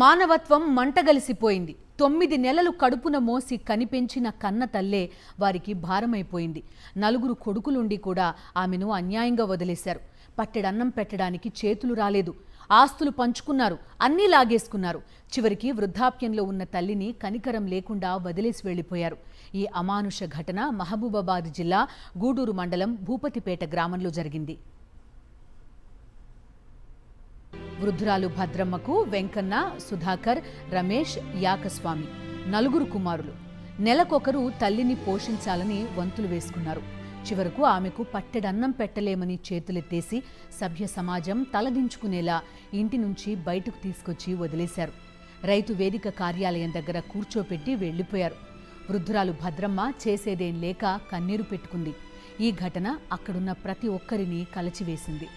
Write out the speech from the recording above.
మానవత్వం మంటగలిసిపోయింది. 9 నెలలు కడుపున మోసి కనిపెంచిన కన్న తల్లే వారికి భారమైపోయింది. 4 కొడుకులుండి కూడా ఆమెను అన్యాయంగా వదిలేశారు. పట్టెడన్నం పెట్టడానికి చేతులు రాలేదు. ఆస్తులు పంచుకున్నారు, అన్నీ లాగేసుకున్నారు. చివరికి వృద్ధాప్యంలో ఉన్న తల్లిని కనికరం లేకుండా వదిలేసి వెళ్లిపోయారు. ఈ అమానుష ఘటన మహబూబాబాద్ జిల్లా గూడూరు మండలం భూపతిపేట గ్రామంలో జరిగింది. వృద్ధురాలు భద్రమ్మకు వెంకన్న, సుధాకర్, రమేష్, యాకస్వామి 4 కుమారులు. నెలకొకరు తల్లిని పోషించాలని వంతులు వేసుకున్నారు. చివరకు ఆమెకు పట్టెడన్నం పెట్టలేమని చేతులెత్తేసి సభ్య సమాజం తలదించుకునేలా ఇంటి నుంచి బయటకు తీసుకొచ్చి వదిలేశారు. రైతు వేదిక కార్యాలయం దగ్గర కూర్చోపెట్టి వెళ్లిపోయారు. వృద్ధురాలు భద్రమ్మ చేసేదేం లేక కన్నీరు పెట్టుకుంది. ఈ ఘటన అక్కడున్న ప్రతి ఒక్కరిని కలచివేసింది.